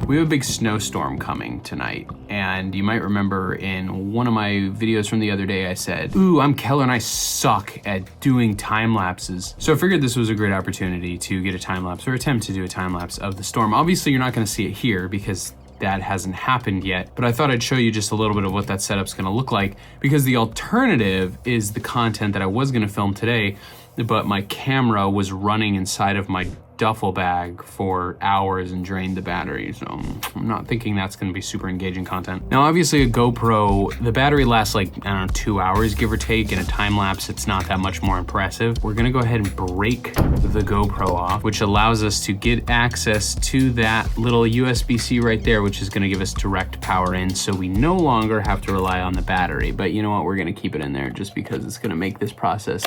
We have a big snowstorm coming tonight, and you might remember in one of my videos from the other day I said, ooh, I'm Keller and I suck at doing time lapses. So I figured this was a great opportunity to get a time lapse or attempt to do a time lapse of the storm. Obviously you're not gonna see it here because that hasn't happened yet, but I thought I'd show you just a little bit of what that setup's gonna look like, because the alternative is the content that I was gonna film today, but my camera was running inside of my duffel bag for hours and drained the battery. So I'm not thinking that's gonna be super engaging content. Now, obviously a GoPro, the battery lasts like, I don't know, 2 hours, give or take. In a time lapse, it's not that much more impressive. We're gonna go ahead and break the GoPro off, which allows us to get access to that little USB-C right there, which is gonna give us direct power in, so we no longer have to rely on the battery. But you know what, we're gonna keep it in there just because it's gonna make this process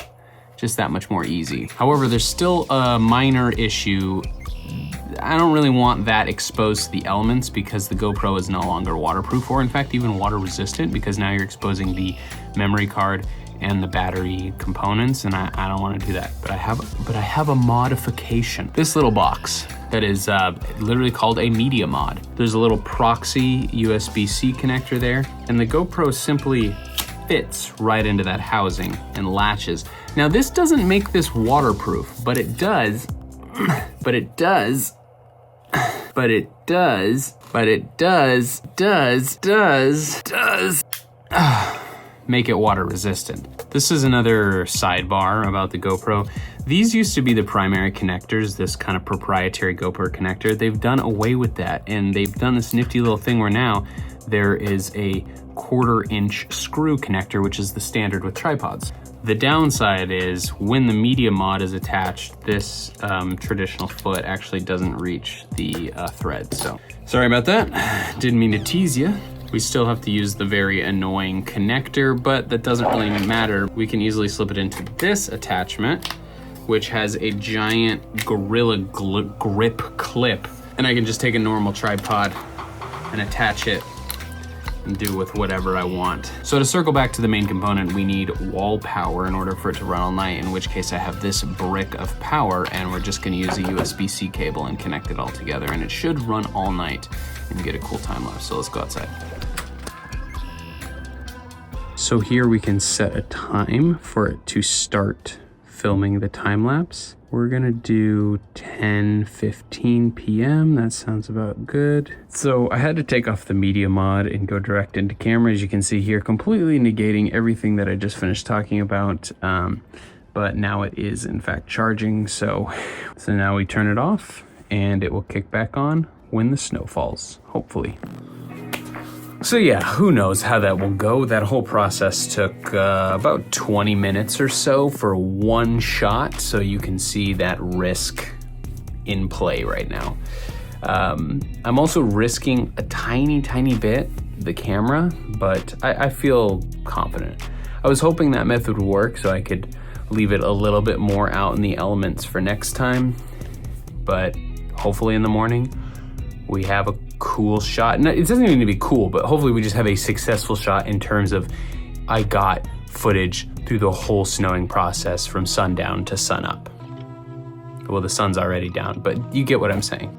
just that much more easy. However, there's still a minor issue. I don't really want that exposed to the elements because the GoPro is no longer waterproof, or in fact even water resistant, because now you're exposing the memory card and the battery components, and I don't want to do that. But I have a modification. This little box that is literally called a media mod. There's a little proxy USB-C connector there, and the GoPro simply fits right into that housing and latches. Now this doesn't make this waterproof, but it does make it water resistant. This is another sidebar about the GoPro. These used to be the primary connectors, this kind of proprietary GoPro connector. They've done away with that, and they've done this nifty little thing where now there is a 1/4 inch screw connector, which is the standard with tripods. The downside is when the media mod is attached, this traditional foot actually doesn't reach the thread. So sorry about that. Didn't mean to tease you. We still have to use the very annoying connector, but that doesn't really matter. We can easily slip it into this attachment, which has a giant Gorilla Grip clip. And I can just take a normal tripod and attach it and do with whatever I want. So to circle back to the main component, we need wall power in order for it to run all night, in which case I have this brick of power, and we're just gonna use a USB-C cable and connect it all together, and it should run all night and get a cool time lapse. So let's go outside. So here we can set a time for it to start filming the time lapse. We're gonna do 10:15 p.m. That sounds about good. So I had to take off the media mod and go direct into camera, as you can see here, completely negating everything that I just finished talking about. But now it is in fact charging. So now we turn it off and it will kick back on when the snow falls, hopefully. So yeah, who knows how that will go. That whole process took about 20 minutes or so for one shot, so you can see that risk in play right now. I'm also risking a tiny bit the camera, but I feel confident. I was hoping that method would work so I could leave it a little bit more out in the elements for next time, but hopefully in the morning we have a cool shot. And it doesn't even need to be cool, but hopefully we just have a successful shot in terms of I got footage through the whole snowing process from sundown to sunup. Well, the sun's already down, but you get what I'm saying.